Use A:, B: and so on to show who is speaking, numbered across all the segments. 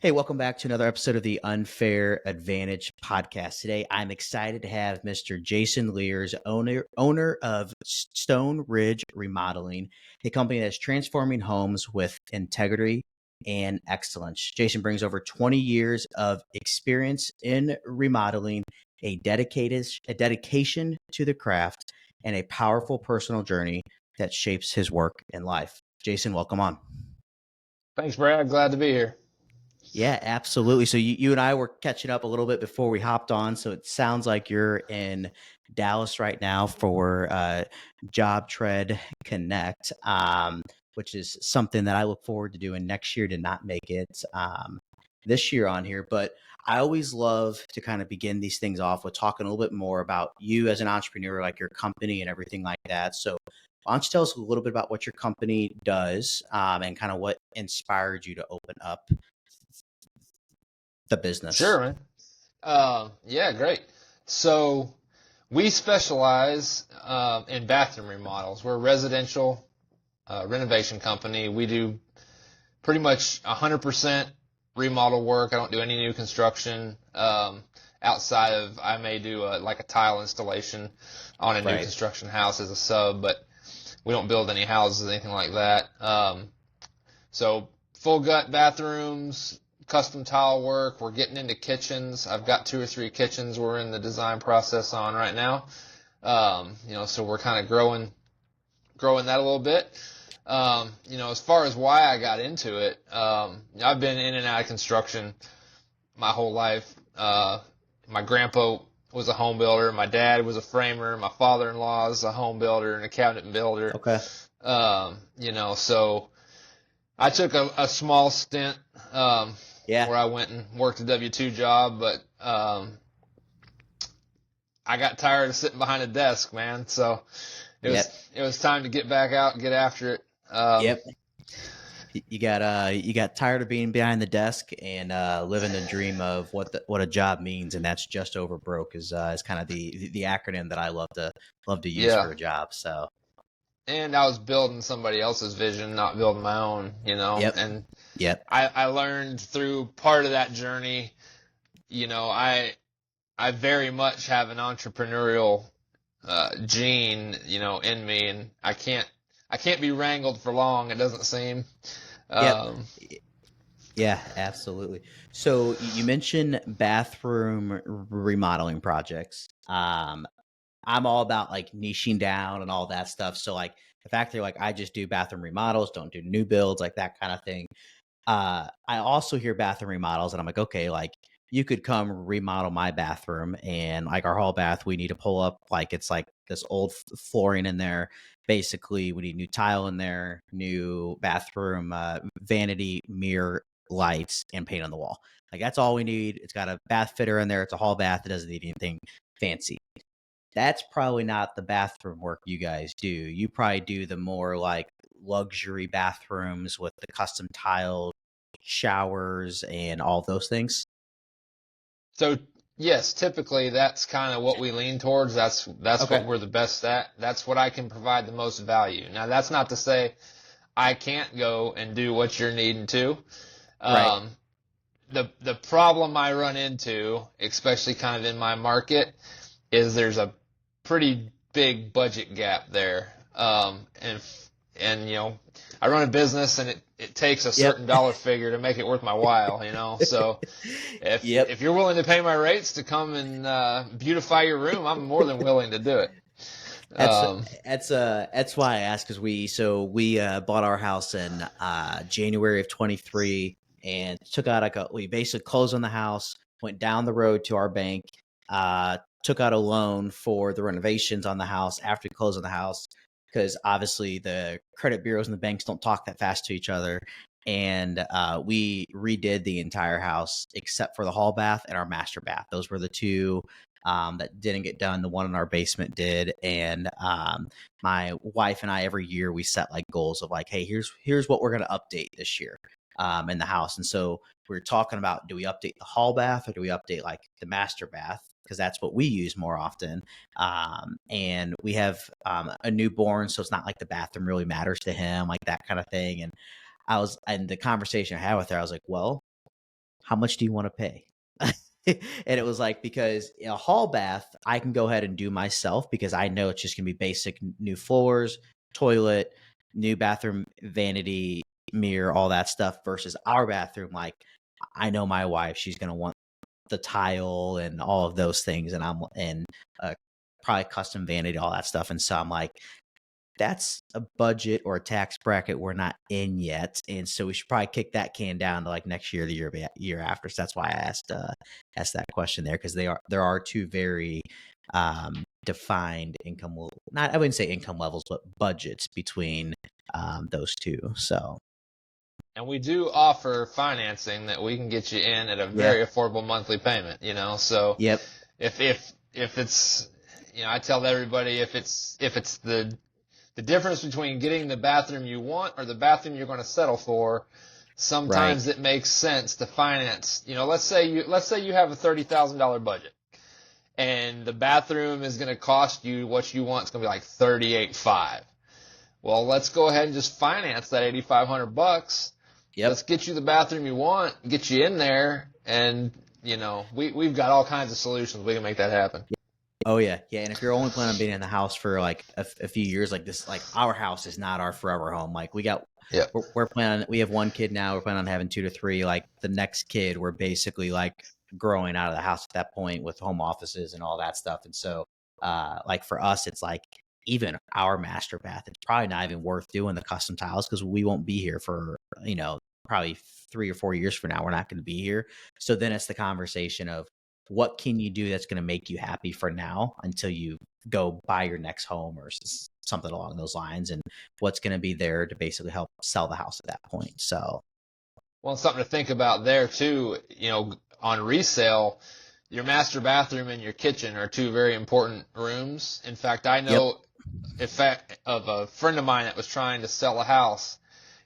A: Hey, welcome back to another episode of the Unfair Advantage podcast. Today, I'm excited to have Mr. Jason Liers, owner of Stone Ridge Remodeling, a company that's transforming homes with integrity and excellence. Jason brings over 20 years of experience in remodeling, a dedication to the craft, and a powerful personal journey that shapes his work and life. Jason, welcome on.
B: Thanks, Brad. Glad to be here.
A: Yeah, absolutely. So you and I were catching up a little bit before we hopped on. So it sounds like you're in Dallas right now for Job Tread Connect, which is something that I look forward to doing next year to not make it this year on here. But I always love to kind of begin these things off with talking a little bit more about you as an entrepreneur, like your company and everything like that. So why don't you tell us a little bit about what your company does and kind of what inspired you to open up the business?
B: Sure, man. Yeah, great. So we specialize in bathroom remodels. We're a residential renovation company. We do pretty much 100% remodel work. I don't do any new construction outside of I may do like a tile installation on a new
A: Right.
B: construction house as a sub, but we don't build any houses, anything like that. So full gut bathrooms, custom tile work. We're getting into kitchens. I've got 2 or 3 kitchens we're in the design process on right now. So we're kind of growing that a little bit. As far as why I got into it, I've been in and out of construction my whole life. My grandpa was a home builder. My dad was a framer. My father-in-law is a home builder and a cabinet builder.
A: Okay.
B: So I took a small stint
A: Yeah.
B: where I went and worked a W-2 job, but I got tired of sitting behind a desk, man. So it was time to get back out and get after it.
A: Yep. You got tired of being behind the desk and living the dream of what a job means, and that's just over broke is kind of the acronym that I love to use
B: Yeah.
A: for a job. So
B: And I was building somebody else's vision, not building my own,
A: Yep.
B: And
A: Yep.
B: I learned through part of that journey, I very much have an entrepreneurial gene, in me, and I can't be wrangled for long. It doesn't seem.
A: Yep. Yeah, absolutely. So you mentioned bathroom remodeling projects. I'm all about like niching down and all that stuff. So like the fact that you're like, I just do bathroom remodels, don't do new builds, like that kind of thing. I also hear bathroom remodels and I'm like, okay, like you could come remodel my bathroom and like our hall bath, we need to pull up like it's like this old flooring in there. Basically, we need new tile in there, new bathroom vanity mirror lights and paint on the wall. Like that's all we need. It's got a bath fitter in there. It's a hall bath. It doesn't need anything fancy. That's probably not the bathroom work you guys do. You probably do the more like luxury bathrooms with the custom tile showers and all those things.
B: So yes, typically that's kind of what we lean towards. That's
A: Okay.
B: what we're the best at. That's what I can provide the most value. Now that's not to say I can't go and do what you're needing to.
A: Right.
B: The problem I run into, especially kind of in my market, is there's a pretty big budget gap there. And I run a business and it takes a certain dollar figure to make it worth my while, So if you're willing to pay my rates to come and beautify your room, I'm more than willing to do it.
A: That's why I asked, because we bought our house in January of 23 and took out we basically closed on the house, went down the road to our bank, took out a loan for the renovations on the house after we closed on the house, because obviously the credit bureaus and the banks don't talk that fast to each other. And we redid the entire house except for the hall bath and our master bath. Those were the two that didn't get done. The one in our basement did. And my wife and I, every year we set like goals of like, hey, here's what we're going to update this year in the house. And so we were talking about, do we update the hall bath or do we update like the master bath? Because that's what we use more often. And we have a newborn, so it's not like the bathroom really matters to him, like that kind of thing. And the conversation I had with her, I was like, well, how much do you want to pay? And it was like, because a hall bath, I can go ahead and do myself because I know it's just going to be basic new floors, toilet, new bathroom, vanity, mirror, all that stuff versus our bathroom. Like, I know my wife, she's going to want the tile and all of those things. And uh, probably custom vanity, all that stuff. And so I'm like, that's a budget or a tax bracket we're not in yet, and so we should probably kick that can down to like next year, the year after. So that's why I asked that question there, because there are two very defined income, not, I wouldn't say income levels, but budgets between those two. So
B: And we do offer financing that we can get you in at a
A: yeah,
B: very affordable monthly payment, you know. So
A: yep,
B: if it's, you know, I tell everybody, if it's the difference between getting the bathroom you want or the bathroom you're going to settle for,
A: right,
B: sometimes it makes sense to finance. You know, let's say you have a $30,000 budget and the bathroom is going to cost you what you want. It's going to be like $38,500. Well, let's go ahead and just finance that $8,500. Let's
A: yep.
B: get you the bathroom you want, get you in there, and you know, we've got all kinds of solutions. We can make that happen.
A: Oh yeah, yeah. And if you're only planning on being in the house for like a few years, like this, like our house is not our forever home. Like
B: Yeah.
A: we're planning. We have one kid now. We're planning on having 2 to 3. Like the next kid, we're basically like growing out of the house at that point with home offices and all that stuff. And so, like for us, it's like even our master bath, it's probably not even worth doing the custom tiles because we won't be here for probably 3 or 4 years from now. We're not going to be here. So then it's the conversation of, what can you do that's going to make you happy for now until you go buy your next home or something along those lines, and what's going to be there to basically help sell the house at that point. So
B: Well, something to think about there too, you know, on resale, your master bathroom and your kitchen are two very important rooms. In fact, I
A: yep.
B: know of a friend of mine that was trying to sell a house,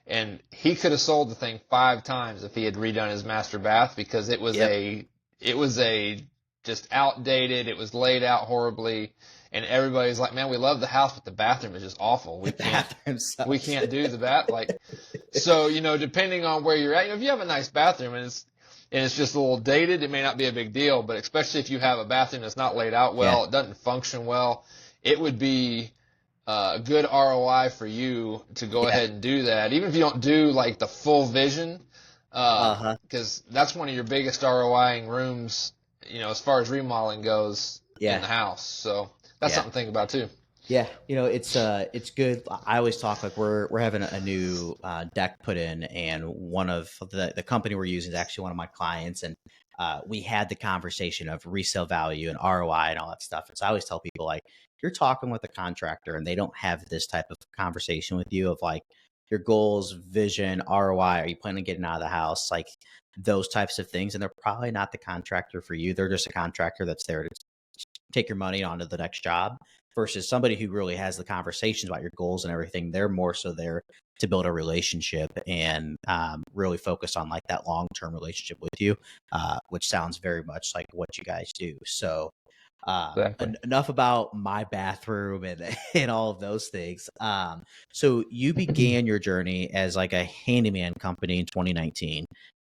B: and he could have sold the thing 5 times if he had redone his master bath because
A: Yep.
B: it was a just outdated, it was laid out horribly, and everybody's like, man, we love the house, but the bathroom is just awful.
A: The bathroom
B: We
A: sucks.
B: can't do the bath. Like, so, you know, depending on where you're at, you know, if you have a nice bathroom and it's just a little dated, it may not be a big deal, but especially if you have a bathroom that's not laid out
A: Yeah.
B: well, it doesn't function well, it would be a good ROI for you to go
A: Yeah.
B: ahead and do that, even if you don't do like the full vision,
A: Uh-huh.
B: because that's one of your biggest ROIing rooms, you know, as far as remodeling goes in
A: Yeah.
B: the house. So that's
A: Yeah.
B: something to think about too.
A: Yeah, it's good. I always talk like we're having a new deck put in, and one of the company we're using is actually one of my clients, and we had the conversation of resale value and ROI and all that stuff. And so I always tell people, like, you're talking with a contractor and they don't have this type of conversation with you of like your goals, vision, ROI. Are you planning on getting out of the house? Like those types of things, and they're probably not the contractor for you. They're just a contractor that's there to take your money on to the next job, versus somebody who really has the conversations about your goals and everything. They're more so there to build a relationship and really focus on like that long-term relationship with you, which sounds very much like what you guys do. So
B: Exactly.
A: enough about my bathroom and and all of those things. So you began your journey as like a handyman company in 2019.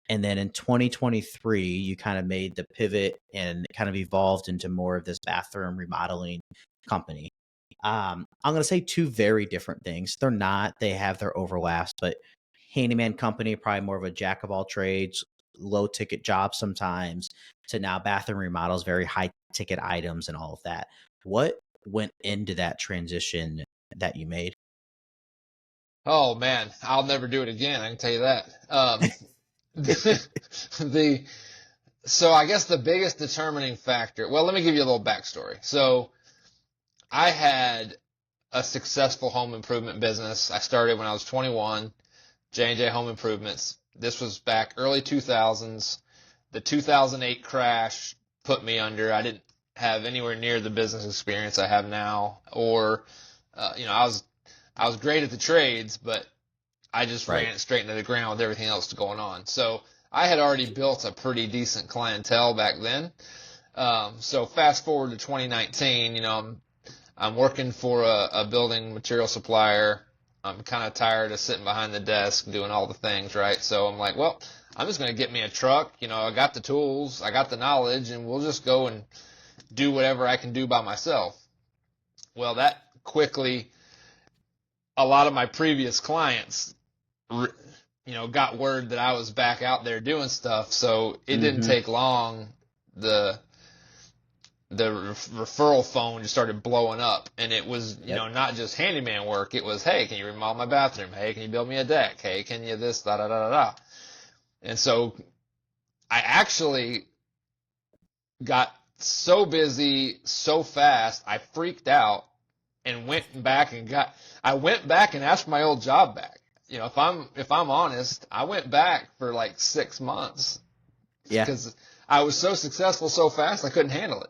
A: And then in 2023, you kind of made the pivot and kind of evolved into more of this bathroom remodeling company. I'm going to say two very different things. They're not, they have their overlaps, but handyman company, probably more of a jack of all trades, low ticket jobs sometimes, to now bathroom remodels, very high ticket items and all of that. What went into that transition that you made?
B: Oh man, I'll never do it again. I can tell you that. The so I guess the biggest determining factor. Well, let me give you a little backstory. So I had a successful home improvement business. I started when I was 21, J&J Home Improvements. This was back early 2000s. The 2008 crash put me under. I didn't have anywhere near the business experience I have now, or you know, I was great at the trades, but I just
A: Right.
B: ran it straight into the ground with everything else going on. So I had already built a pretty decent clientele back then. So fast forward to 2019, you know, I'm working for a building material supplier. I'm kind of tired of sitting behind the desk doing all the things, right? So I'm like, well, I'm just going to get me a truck. You know, I got the tools, I got the knowledge, and we'll just go and do whatever I can do by myself. Well, that quickly, a lot of my previous clients, got word that I was back out there doing stuff. So it didn't take long. The referral phone just started blowing up, and it was, not just handyman work. It was, hey, can you remodel my bathroom? Hey, can you build me a deck? Hey, can you this, da, da, da, da, da. And so I actually got so busy so fast, I freaked out and went back and asked for my old job back. If I'm honest, I went back for like 6 months.
A: Yeah.
B: Because I was so successful so fast, I couldn't handle it.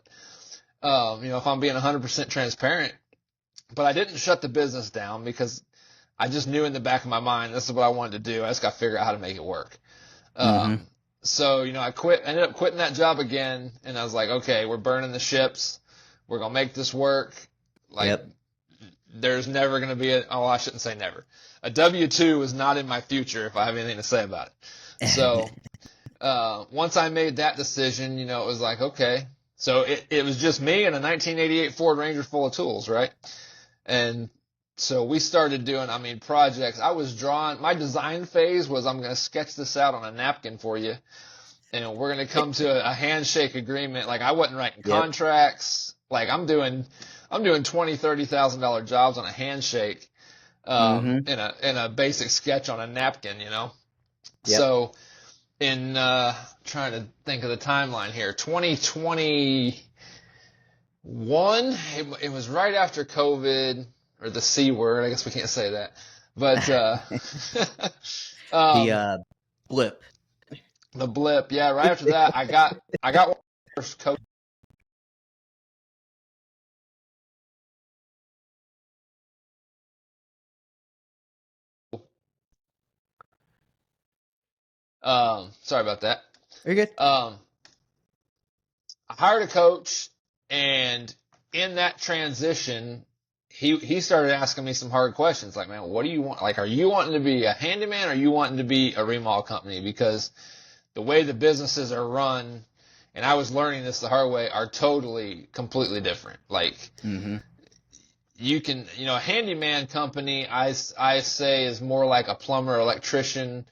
B: If I'm being 100% transparent, but I didn't shut the business down because I just knew in the back of my mind, this is what I wanted to do. I just got to figure out how to make it work. So, I ended up quitting that job again, and I was like, okay, we're burning the ships. We're going to make this work. There's never going to be I shouldn't say never. A W-2 is not in my future if I have anything to say about it. So, once I made that decision, it was like, okay. So it was just me and a 1988 Ford Ranger full of tools, right? And so we started doing, projects. I was drawing, my design phase was, I'm going to sketch this out on a napkin for you. And we're going to come to a handshake agreement. Like, I wasn't writing contracts. Like, I'm doing $20,000, $30,000 jobs on a handshake, in a basic sketch on a napkin, So in, trying to think of the timeline here, 2021, it was right after COVID, or the C word. I guess we can't say that, but,
A: the blip.
B: The blip. Yeah. Right after that, I got one of the first coach. Sorry about that.
A: Very good.
B: I hired a coach, and in that transition, he started asking me some hard questions. Like, man, what do you want? Like, are you wanting to be a handyman, or are you wanting to be a remodel company? Because the way the businesses are run, and I was learning this the hard way, are completely different. Like, you can, a handyman company, I say, is more like a plumber, electrician,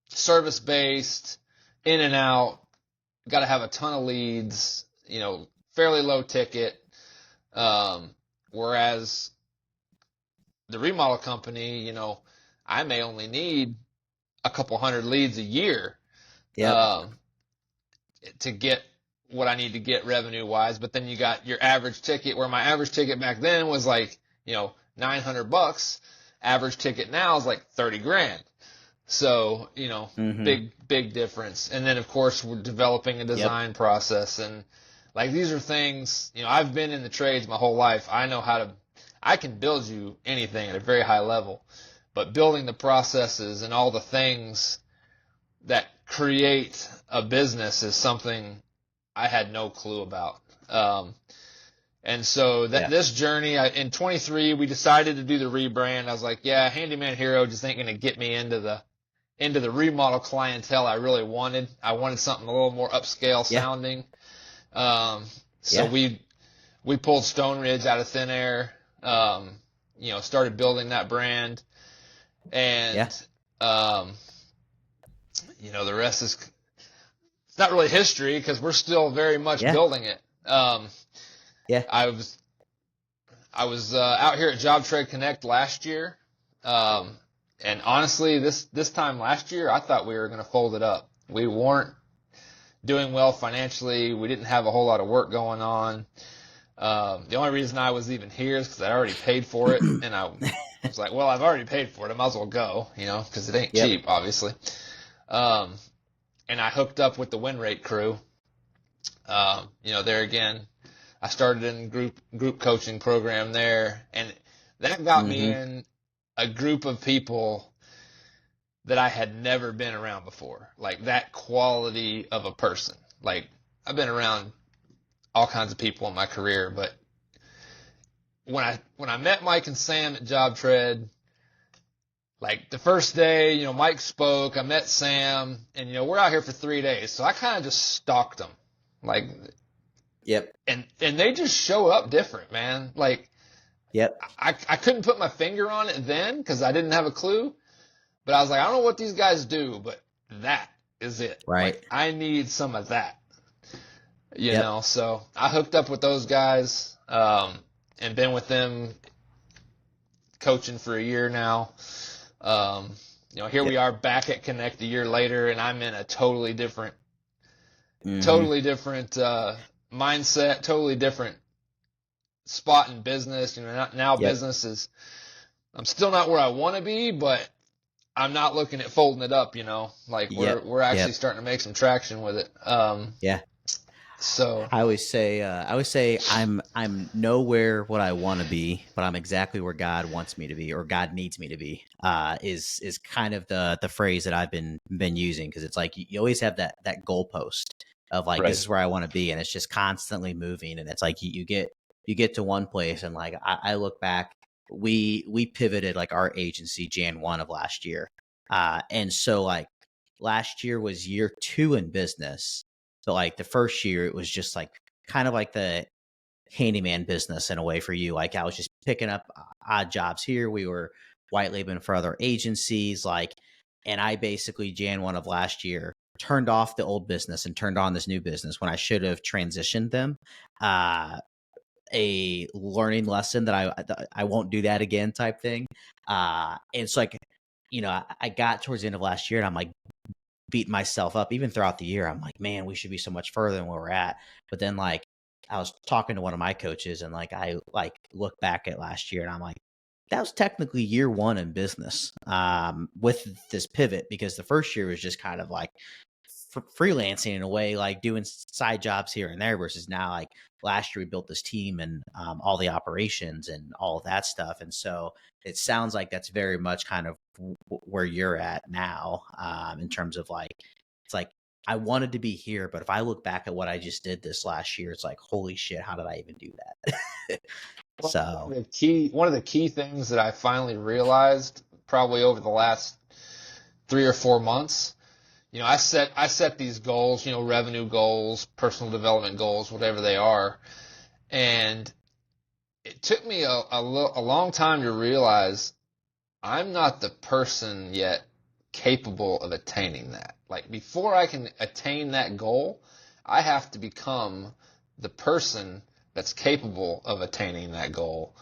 B: service-based, in and out, got to have a ton of leads, fairly low ticket. Whereas the remodel company, I may only need a couple hundred leads a year, to get what I need to get revenue-wise. But then you got your average ticket, where my average ticket back then was like, $900. Average ticket now is like 30 grand. So, big difference. And then, of course, we're developing a design process. And, like, these are things, I've been in the trades my whole life. I can build you anything at a very high level. But building the processes and all the things that create a business is something I had no clue about. And so this journey, in 23, we decided to do the rebrand. I was like, yeah, Handyman Hero just ain't going to get me into the remodel clientele I really wanted. I wanted something a little more upscale sounding. So we pulled Stone Ridge out of thin air, started building that brand. And, the rest is, it's not really history, because we're still very much building it. I was out here at Job Trade Connect last year. And honestly, this time last year, I thought we were going to fold it up. We weren't doing well financially. We didn't have a whole lot of work going on. The only reason I was even here is because I already paid for it. And I was like, well, I've already paid for it. I might as well go, because it ain't cheap, obviously. And I hooked up with the Win Rate crew. There again, I started in group coaching program there, and that got me in a group of people that I had never been around before. Like, that quality of a person. Like, I've been around all kinds of people in my career, but when I met Mike and Sam at Job Trade, Like the first day, Mike spoke, I met Sam, and we're out here for 3 days. So I kind of just stalked them. Like,
A: Yep.
B: and they just show up different, man. Like,
A: Yep.
B: I couldn't put my finger on it then because I didn't have a clue. But I was like, I don't know what these guys do, but that is it.
A: Right.
B: Like, I need some of that.
A: Yep.
B: So I hooked up with those guys, and been with them coaching for a year now. Here we are back at Connect a year later, and I'm in a totally different mindset, totally different spot in business. Now
A: Yep.
B: business is, I'm still not where I want to be, but I'm not looking at folding it up, like
A: Yep.
B: we're actually
A: Yep.
B: starting to make some traction with it.
A: Yeah.
B: So
A: I always say I'm nowhere what I want to be, but I'm exactly where God wants me to be, or God needs me to be. Is kind of the phrase that I've been using, because it's like you always have that goalpost of like,
B: right.
A: this is where I want to be, and it's just constantly moving, and it's like you get to one place, and like I look back, we pivoted like our agency Jan 1 of last year, and so like last year was year 2 in business. So like the first year, it was just like kind of like the handyman business in a way for you. Like I was just picking up odd jobs here. We were white labeling for other agencies, like, and I basically Jan 1 of last year turned off the old business and turned on this new business when I should have transitioned them. A learning lesson that I won't do that again type thing. And it's like, I got towards the end of last year, and I'm like, beating myself up even throughout the year. I'm like, man, we should be so much further than where we're at. But then like I was talking to one of my coaches, and like I like look back at last year, and I'm like, that was technically year 1 in business, with this pivot, because the first year was just kind of like freelancing in a way, like doing side jobs here and there, versus now like last year we built this team, and all the operations and all of that stuff. And so it sounds like that's very much kind of where you're at now, in terms of like, it's like I wanted to be here, but if I look back at what I just did this last year, it's like, holy shit, how did I even do that? So
B: One of the key things that I finally realized probably over the last 3 or 4 months, I set these goals, revenue goals, personal development goals, whatever they are. And it took me a long time to realize I'm not the person yet capable of attaining that. Like, before I can attain that goal, I have to become the person that's capable of attaining that goal.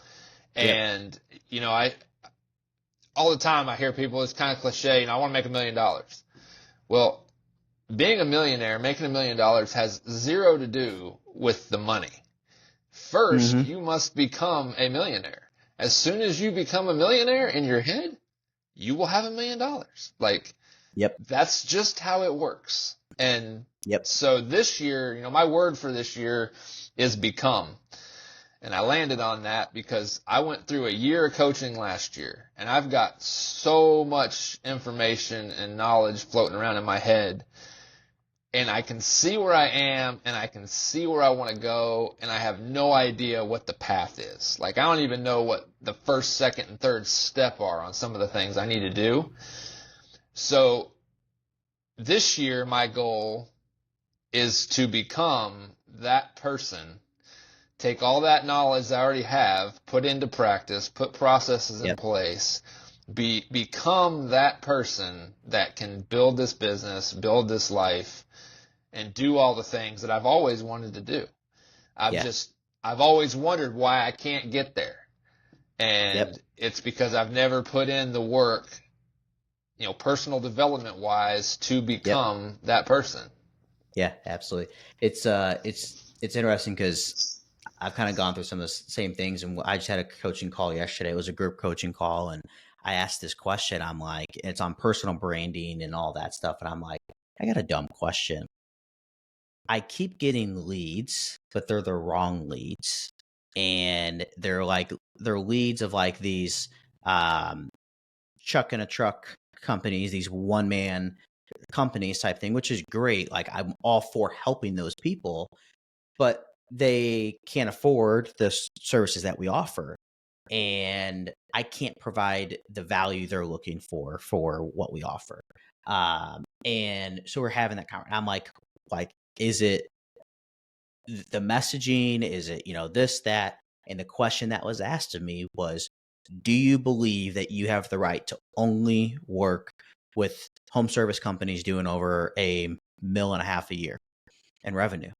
A: Yep.
B: And, all the time I hear people, it's kind of cliche, I want to make $1 million. Well, being a millionaire, making $1 million has zero to do with the money. First, you must become a millionaire. As soon as you become a millionaire in your head, you will have $1 million. Like,
A: Yep.
B: That's just how it works. And
A: Yep.
B: so this year, my word for this year is become. And I landed on that because I went through a year of coaching last year, and I've got so much information and knowledge floating around in my head, and I can see where I am, and I can see where I want to go, and I have no idea what the path is. Like, I don't even know what the first, second, and third step are on some of the things I need to do. So this year, my goal is to become that person, take all that knowledge I already have, put into practice, put processes in place, become that person that can build this business, build this life, and do all the things that I've always wanted to do. I've always wondered why I can't get there. And it's because I've never put in the work, personal development wise, to become that person.
A: Yeah, absolutely. It's interesting because I've kind of gone through some of the same things, and I just had a coaching call yesterday. It was a group coaching call, and I asked this question. I'm like, it's on personal branding and all that stuff, and I'm like, I got a dumb question. I keep getting leads, but they're the wrong leads, and they're leads of like these chuck in a truck companies, these one man companies type thing, which is great. Like, I'm all for helping those people, but they can't afford the services that we offer. and I can't provide the value they're looking for what we offer. And so we're having that conversation. I'm like, is it the messaging? Is it, this, that? And the question that was asked of me was, do you believe that you have the right to only work with home service companies doing over $1.5 million a year in revenue?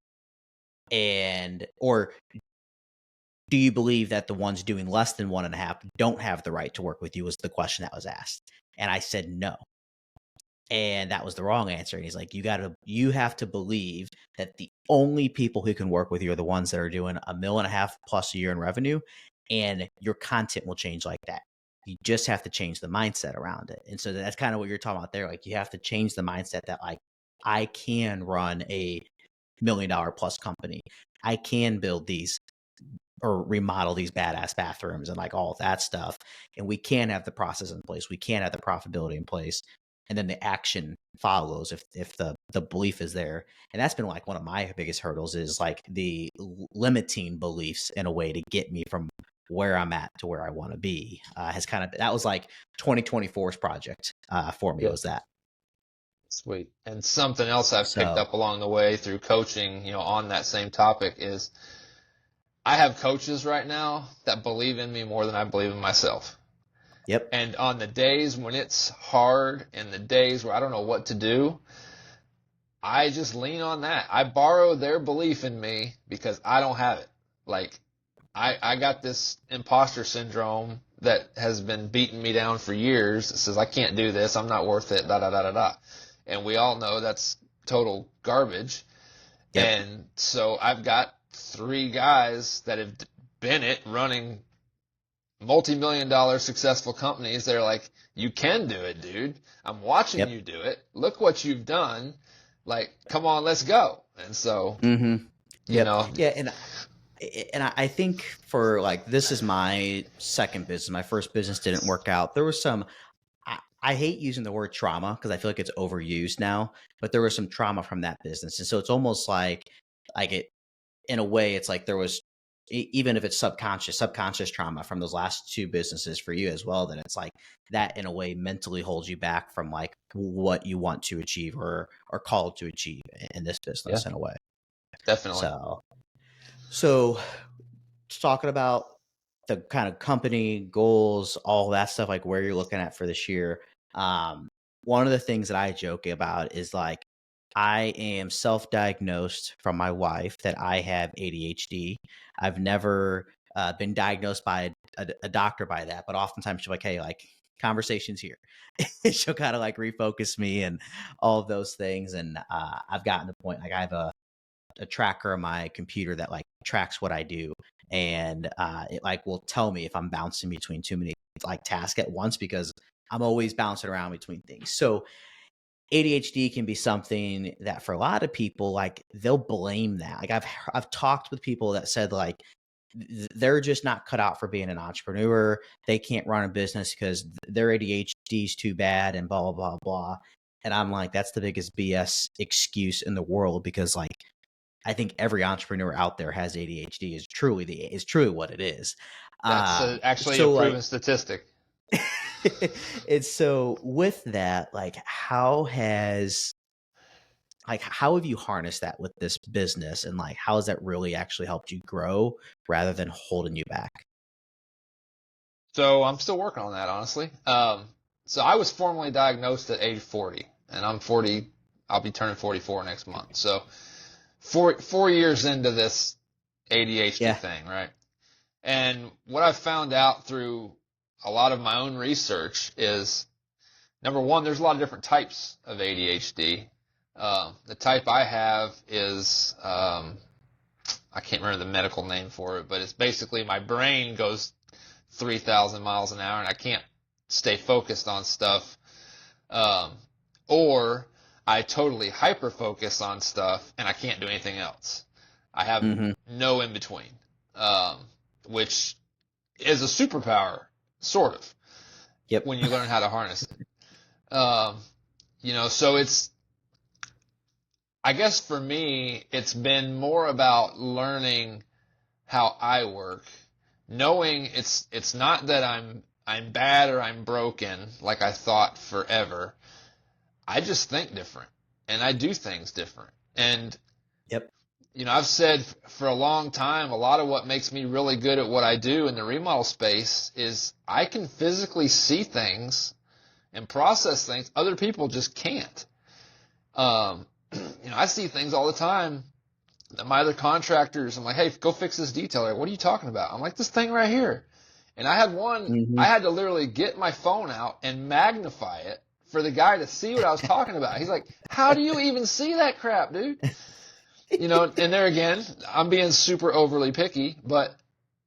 A: Or do you believe that the ones doing less than 1.5 don't have the right to work with you, was the question that was asked. And I said no. And that was the wrong answer. And he's like, you have to believe that the only people who can work with you are the ones that are doing $1.5 million plus a year in revenue, and your content will change like that. You just have to change the mindset around it. And so that's kind of what you're talking about there. Like, you have to change the mindset that, like, I can run a $1 million plus company. I can build these or remodel these badass bathrooms and like all of that stuff. And we can have the process in place. We can have the profitability in place. And then the action follows if the belief is there. And that's been like one of my biggest hurdles, is like the limiting beliefs in a way to get me from where I'm at to where I want to be. Has kind of, that was like 2024's project for me,
B: Yeah.
A: was that.
B: Sweet. And something else I've picked
A: So,
B: up along the way through coaching, on that same topic is I have coaches right now that believe in me more than I believe in myself.
A: yep.
B: And on the days when it's hard and the days where I don't know what to do, I just lean on that. I borrow their belief in me because I don't have it. Like, I got this imposter syndrome that has been beating me down for years. It says, I can't do this. I'm not worth it, da, da, da, da, da. And we all know that's total garbage.
A: Yep.
B: And so I've got 3 guys that have been it running multi-million-dollar successful companies. They're like, you can do it, dude. I'm watching
A: Yep.
B: you do it. Look what you've done. Like, come on, let's go. And so,
A: Mm-hmm.
B: you
A: Yep.
B: know,
A: Yeah. And I think for like, this is my second business. My first business didn't work out. There was some, I hate using the word trauma because I feel like it's overused now, but there was some trauma from that business. And so it's almost like it, in a way, it's like there was, even if it's subconscious trauma from those last 2 businesses for you as well, then it's like that in a way mentally holds you back from like what you want to achieve or are called to achieve in this
B: yeah,
A: business in a way.
B: definitely.
A: So talking about the kind of company goals, all that stuff, like where you're looking at for this year. Um, One of the things that I joke about is like, I am self-diagnosed from my wife that I have ADHD. I've never been diagnosed by a doctor by that, but oftentimes she's like, hey, like, conversations here. She'll kind of like refocus me and all of those things. And I've gotten to the point, like, I have a tracker on my computer that like tracks what I do, and it like will tell me if I'm bouncing between too many like tasks at once, because I'm always bouncing around between things. So ADHD can be something that for a lot of people, like, they'll blame that. Like, I've talked with people that said like they're just not cut out for being an entrepreneur. They can't run a business because their ADHD is too bad and blah blah blah blah. And I'm like, that's the biggest BS excuse in the world, because like, I think every entrepreneur out there has ADHD, is truly what it is.
B: That's actually a
A: So like,
B: proven statistic.
A: and so with that, like, how have you harnessed that with this business, and like, how has that really actually helped you grow rather than holding you back?
B: So I'm still working on that, honestly. So I was formally diagnosed at age 40, and I'm 40. I'll be turning 44 next month. So 4 years into this ADHD
A: Yeah.
B: thing, right? And what I've found out through a lot of my own research is, number one, there's a lot of different types of ADHD. The type I have is, I can't remember the medical name for it, but it's basically my brain goes 3,000 miles an hour and I can't stay focused on stuff. Or I totally hyper focus on stuff and I can't do anything else. I have
A: Mm-hmm.
B: no in between, which is a superpower, sort of,
A: Yep.
B: when you learn how to harness it. So I guess for me, it's been more about learning how I work knowing it's not that I'm bad or I'm broken like I thought forever. I just think different and I do things different. And
A: Yep.
B: I've said for a long time, a lot of what makes me really good at what I do in the remodel space is I can physically see things and process things other people just can't. I see things all the time that my other contractors, I'm like, hey, go fix this detail. Like, what are you talking about? I'm like, this thing right here. And I had one, I had to literally get my phone out and magnify it for the guy to see what I was talking about. He's like, how do you even see that crap, dude? And there again, I'm being super overly picky, but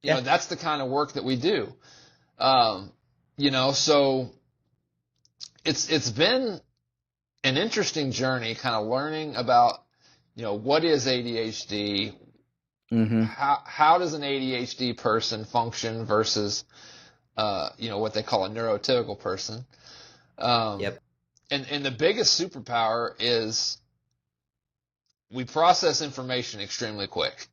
B: that's the kind of work that we do. So it's been an interesting journey, kind of learning about, what is ADHD? How does an ADHD person function versus, what they call a neurotypical person?
A: Yep.
B: And the biggest superpower is we process information extremely quick,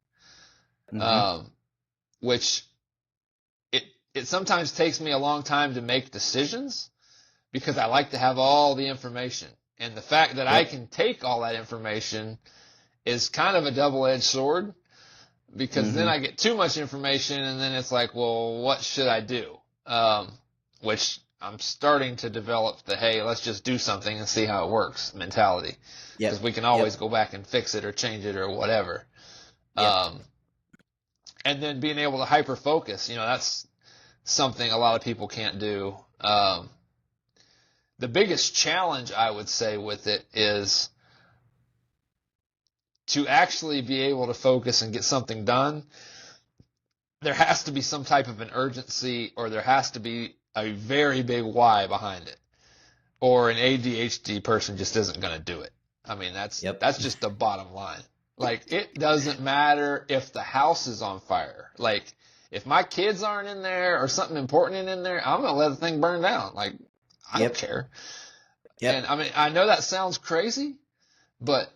B: which it sometimes takes me a long time to make decisions because I like to have all the information. And the fact that I can take all that information is kind of a double-edged sword because then I get too much information and then it's like, well, what should I do? Which I'm starting to develop the, hey, let's just do something and see how it works mentality. Because we can always go back and fix it or change it or whatever. And then being able to hyper-focus, that's something a lot of people can't do. The biggest challenge, I would say, with it is to actually be able to focus and get something done. There has to be some type of an urgency, or there has to be a very big why behind it, or an ADHD person just isn't going to do it. I mean, that's just the bottom line. Like, it doesn't matter if the house is on fire. Like, if my kids aren't in there or something important in there, I'm going to let the thing burn down. Like, I don't care. And I mean, I know that sounds crazy, but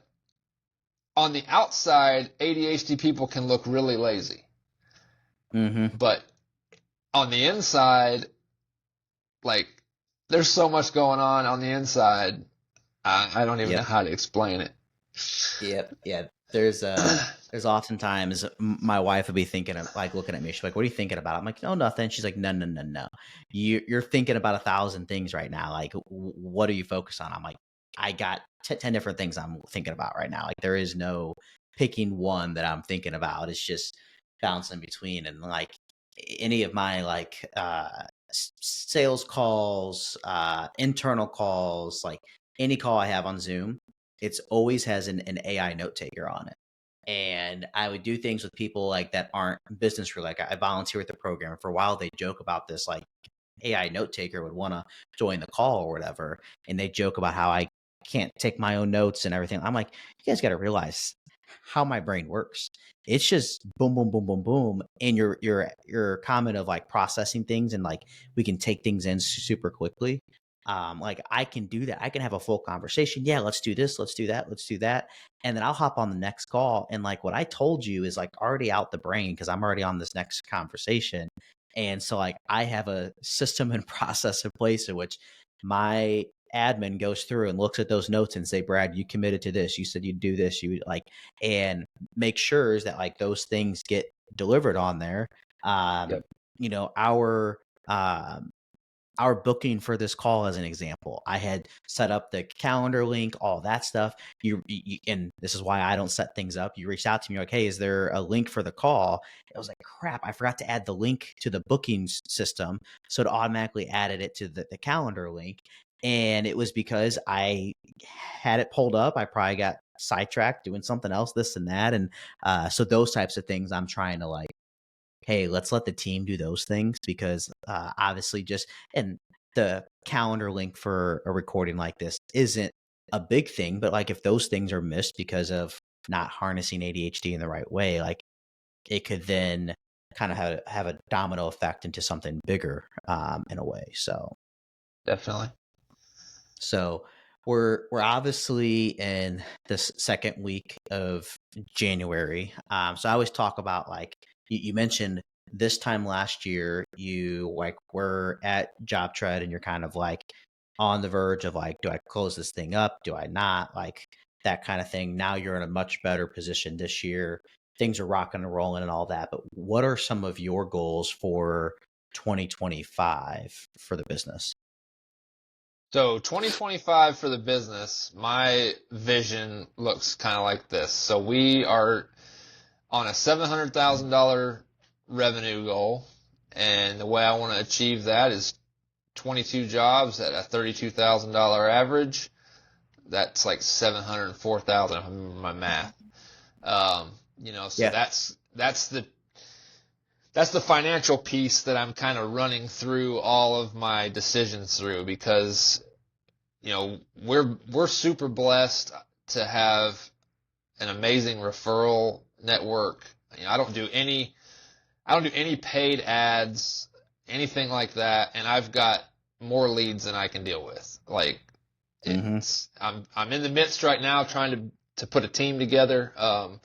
B: on the outside, ADHD people can look really lazy. But on the inside, like, there's so much going on the inside. I don't even know how to explain it.
A: Yeah. There's oftentimes my wife would be thinking of, like, looking at me. She's like, "What are you thinking about?" I'm like, "No, nothing." She's like, "No. You're thinking about 1,000 things right now. Like, what are you focused on?" I'm like, "I got 10 different things I'm thinking about right now. Like, there is no picking one that I'm thinking about. It's just bouncing between." And like any of my like sales calls, internal calls, like any call I have on Zoom, it's always has an AI note taker on it. And I would do things with people like that aren't business related. Like, I volunteer with the program. For a while, they joke about this, like, AI note taker would want to join the call or whatever. And they joke about how I can't take my own notes and everything. I'm like, you guys got to realize how my brain works. It's just boom, boom, boom, boom, boom. And your comment of like processing things and like we can take things in super quickly. Like, I can do that. I can have a full conversation. Yeah, let's do this. Let's do that. Let's do that. And then I'll hop on the next call. And like what I told you is like already out the brain because I'm already on this next conversation. And so like I have a system and process in place in which my admin goes through and looks at those notes and say, Brad, you committed to this. You said you'd do this. You like, and make sure that like those things get delivered on there. Our booking for this call, as an example, I had set up the calendar link, all that stuff. You and this is why I don't set things up. You reached out to me like, hey, is there a link for the call? I was like, crap, I forgot to add the link to the bookings system. So it automatically added it to the calendar link. And it was because I had it pulled up. I probably got sidetracked doing something else, this and that. And so those types of things I'm trying to like, hey, let's let the team do those things because obviously and the calendar link for a recording like this isn't a big thing, but like if those things are missed because of not harnessing ADHD in the right way, like it could then kind of have a domino effect into something bigger in a way. So
B: Definitely.
A: So we're obviously in this second week of January. So I always talk about like you mentioned this time last year, you like were at job tread and you're kind of like on the verge of like, do I close this thing up? Do I not? Like that kind of thing. Now you're in a much better position this year. Things are rocking and rolling and all that. But what are some of your goals for 2025 for the business?
B: So 2025 for the business, my vision looks kind of like this. So we are on a $700,000 revenue goal, and the way I want to achieve that is 22 jobs at a $32,000 average. That's like 704,000 if I remember my math. So
A: Yeah.
B: that's the financial piece that I'm kind of running through all of my decisions through, because we're super blessed to have an amazing referral network. I don't do any paid ads, anything like that, and I've got more leads than I can deal with. Like I'm in the midst right now trying to put a team together. In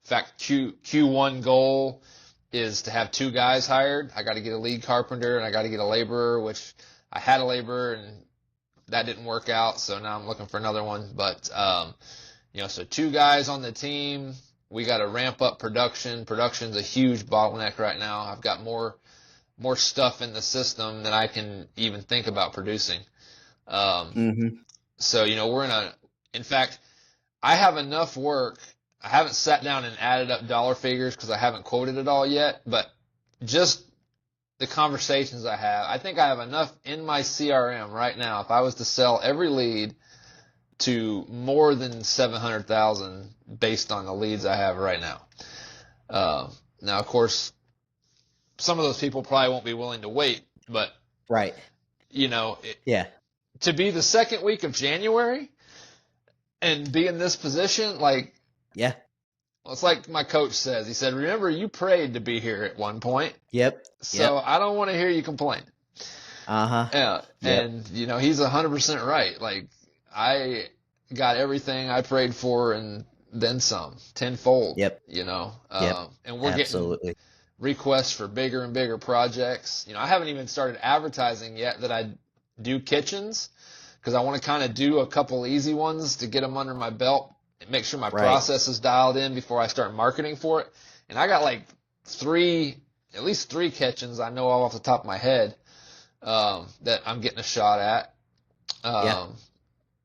B: fact, Q1 goal is to have 2 guys hired. I got to get a lead carpenter and I got to get a laborer, which I had a laborer and that didn't work out. So now I'm looking for another one. But, so 2 guys on the team. We got to ramp up production. Production's a huge bottleneck right now. I've got more stuff in the system than I can even think about producing. So, in fact, I have enough work. I haven't sat down and added up dollar figures because I haven't quoted it all yet, but just the conversations I think I have enough in my CRM right now. If I was to sell every lead to more than 700,000 based on the leads I have right now. Now, of course, some of those people probably won't be willing to wait, but
A: right.
B: To be the second week of January and be in this position, like,
A: yeah.
B: Well, it's like my coach says. He said, remember, you prayed to be here at one point.
A: Yep.
B: So I don't want to hear you complain. Yeah.
A: Yep.
B: And, he's 100% right. Like, I got everything I prayed for and then some, tenfold.
A: Yep.
B: And we're
A: Absolutely
B: getting requests for bigger and bigger projects. I haven't even started advertising yet that I do kitchens, because I want to kind of do a couple easy ones to get them under my belt and make sure my process is dialed in before I start marketing for it. And I got like at least three kitchens I know off the top of my head that I'm getting a shot at.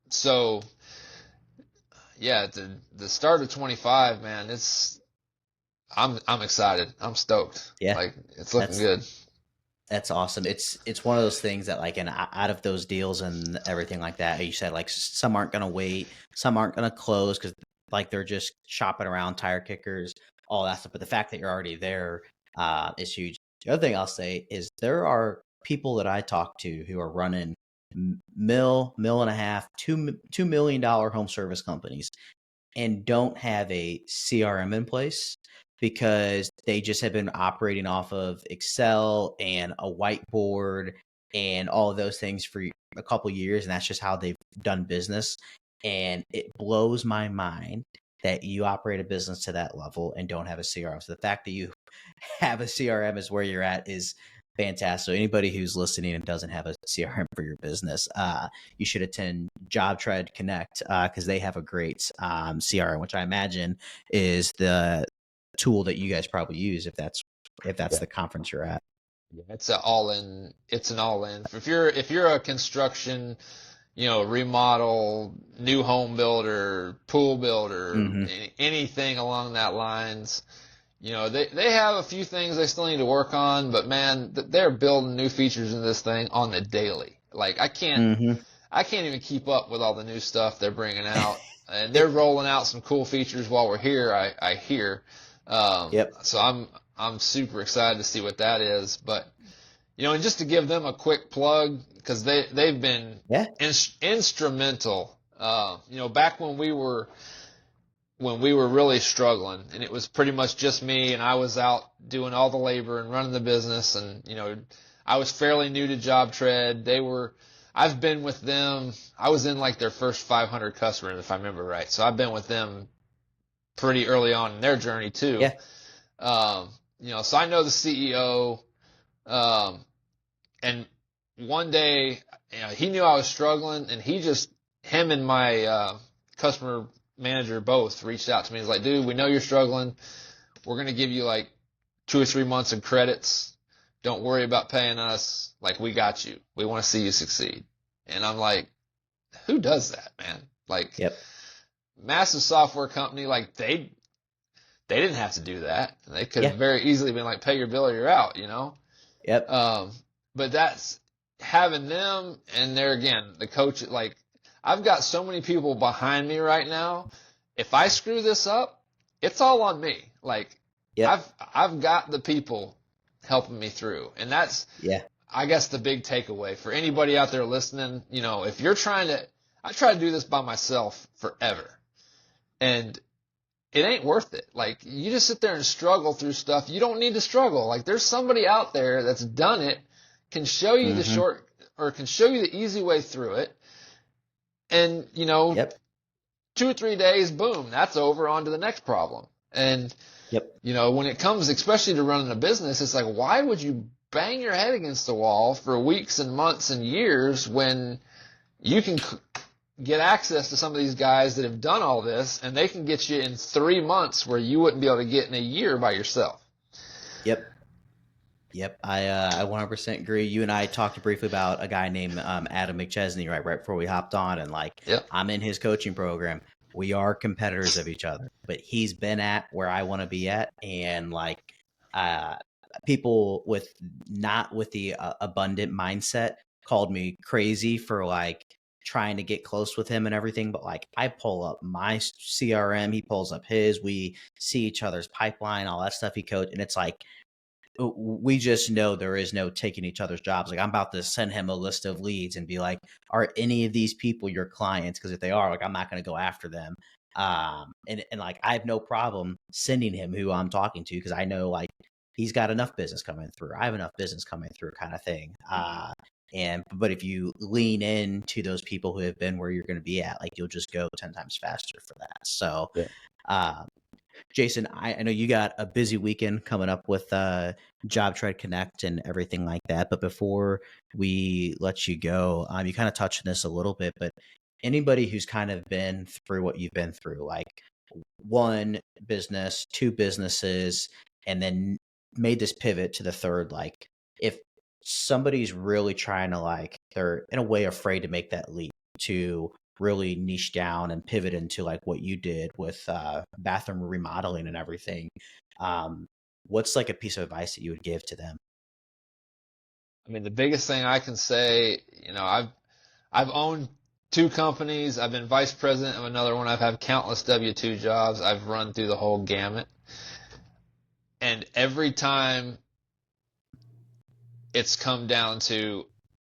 B: So yeah, the start of 25, man, I'm excited. I'm stoked.
A: Yeah.
B: Like, it's looking good.
A: That's awesome. It's one of those things that, like, and out of those deals and everything like that, you said, like, some aren't going to wait, some aren't going to close because, like, they're just shopping around, tire kickers, all that stuff. But the fact that you're already there is huge. The other thing I'll say is there are people that I talk to who are running $1.5 million, $2 million home service companies and don't have a CRM in place, because they just have been operating off of Excel and a whiteboard and all of those things for a couple of years. And that's just how they've done business. And it blows my mind that you operate a business to that level and don't have a CRM. So the fact that you have a CRM is where you're at is fantastic. So anybody who's listening and doesn't have a CRM for your business, you should attend Job Tread Connect because they have a great CRM, which I imagine is the tool that you guys probably use if that's the conference you're at.
B: Yeah, it's an all-in. If you're a construction, remodel, new home builder, pool builder, anything along that lines, they have a few things they still need to work on, but man, they're building new features in this thing on the daily. Like, I can't even keep up with all the new stuff they're bringing out, and they're rolling out some cool features while we're here. I hear. So I'm super excited to see what that is. But, and just to give them a quick plug, because they've been instrumental. Back when we were really struggling, and it was pretty much just me, and I was out doing all the labor and running the business, and I was fairly new to Job Tread. I've been with them. I was in like their first 500 customers, if I remember right. So I've been with them pretty early on in their journey too. so I know the CEO, and one day, he knew I was struggling, and him and my customer manager both reached out to me. He's like, dude, we know you're struggling. We're going to give you like 2 or 3 months of credits. Don't worry about paying us. Like, we got you. We want to see you succeed. And I'm like, who does that, man? Like,
A: Yep.
B: massive software company, like they didn't have to do that. They could have very easily been like, pay your bill or you're out,
A: Yep.
B: But that's having them, and they're, again, the coach, like, I've got so many people behind me right now. If I screw this up, it's all on me. Like, I've got the people helping me through. And that's, I guess, the big takeaway for anybody out there listening. If you're I try to do this by myself forever, and it ain't worth it. Like, you just sit there and struggle through stuff. You don't need to struggle. Like, there's somebody out there that's done it, can show you can show you the easy way through it. And, 2 or 3 days, boom, that's over, on to the next problem. And, when it comes, especially to running a business, it's like, why would you bang your head against the wall for weeks and months and years when you can get access to some of these guys that have done all this, and they can get you in 3 months where you wouldn't be able to get in a year by yourself?
A: Yep. I 100% agree. You and I talked briefly about a guy named Adam McChesney right before we hopped on, and I'm in his coaching program. We are competitors of each other, but he's been at where I want to be at, and people not with the abundant mindset called me crazy for trying to get close with him and everything. But I pull up my CRM, he pulls up his, we see each other's pipeline, all that stuff he coached, and it's we just know there is no taking each other's jobs. I'm about to send him a list of leads and be like, are any of these people your clients? Because if they are, I'm not going to go after them. And I have no problem sending him who I'm talking to, because I know he's got enough business coming through. I have enough business coming through, kind of thing. But if you lean into those people who have been where you're going to be at, you'll just go 10 times faster for that. So, Jason, I know you got a busy weekend coming up with Job Trade Connect and everything like that. But before we let you go, you kind of touched on this a little bit, but anybody who's kind of been through what you've been through, one business, 2 businesses, and then made this pivot to the third, if somebody's really trying to they're in a way afraid to make that leap to really niche down and pivot into what you did with bathroom remodeling and everything, what's a piece of advice that you would give to them?
B: I mean, the biggest thing I can say, I've owned 2 companies. I've been vice president of another one. I've had countless W-2 jobs. I've run through the whole gamut. And every time it's come down to,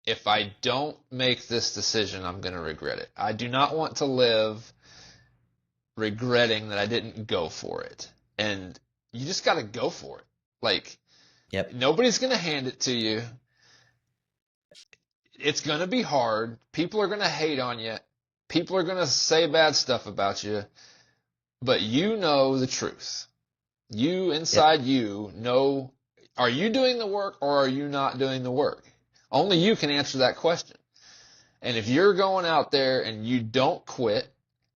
B: if I don't make this decision, I'm going to regret it. I do not want to live regretting that I didn't go for it. And you just got to go for it. Nobody's going to hand it to you. It's going to be hard. People are going to hate on you. People are going to say bad stuff about you. But you know the truth. You, inside you, know, are you doing the work or are you not doing the work? Only you can answer that question. And if you're going out there and you don't quit,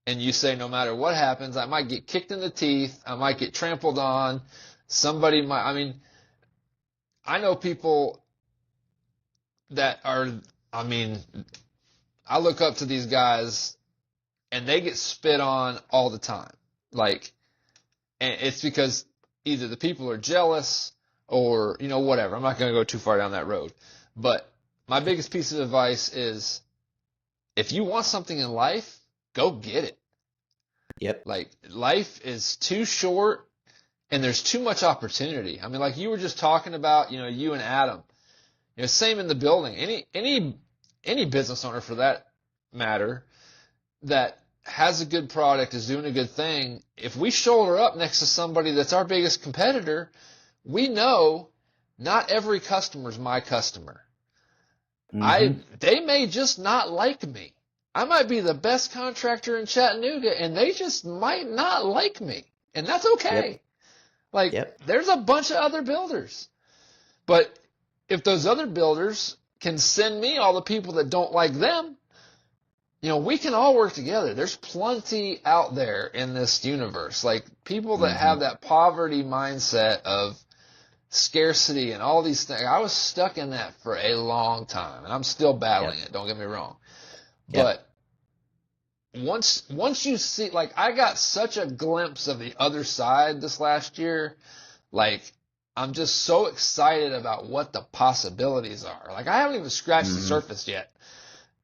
B: and you say, no matter what happens, I might get kicked in the teeth, I might get trampled on, somebody might, I know people that are, I look up to these guys, and they get spit on all the time. And it's because either the people are jealous or, whatever. I'm not going to go too far down that road. But my biggest piece of advice is, if you want something in life, go get it. Life is too short, and there's too much opportunity. You were just talking about, you and Adam. Same in the building. Any business owner, for that matter, that has a good product, is doing a good thing. If we shoulder up next to somebody that's our biggest competitor, we know not every customer is my customer. They may just not like me. I might be the best contractor in Chattanooga, and they just might not like me. And that's okay. Like,
A: Yep.
B: there's a bunch of other builders. But if those other builders can send me all the people that don't like them, we can all work together. There's plenty out there in this universe. Like, people that have that poverty mindset of scarcity and all these things. I was stuck in that for a long time, and I'm still battling it. Don't get me wrong. But once you see, like, I got such a glimpse of the other side this last year. Like, I'm just so excited about what the possibilities are. Like, I haven't even scratched the surface yet.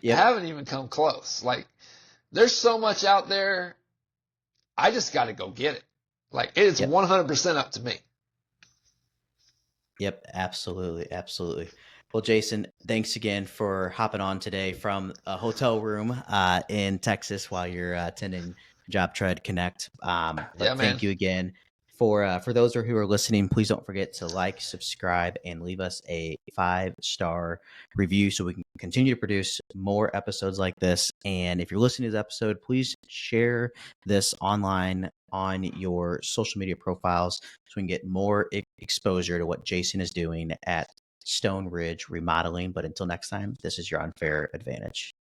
B: I haven't even come close. Like, there's so much out there. I just got to go get it. Like, it's 100% up to me.
A: Yep, absolutely, absolutely. Well, Jason, thanks again for hopping on today from a hotel room in Texas while you're attending Job Tread Connect. Thank you again. For those who are listening, please don't forget to like, subscribe, and leave us a 5-star review so we can continue to produce more episodes like this. And if you're listening to this episode, please share this online on your social media profiles so we can get more exposure to what Jason is doing at Stone Ridge Remodeling. But until next time, this is your unfair advantage.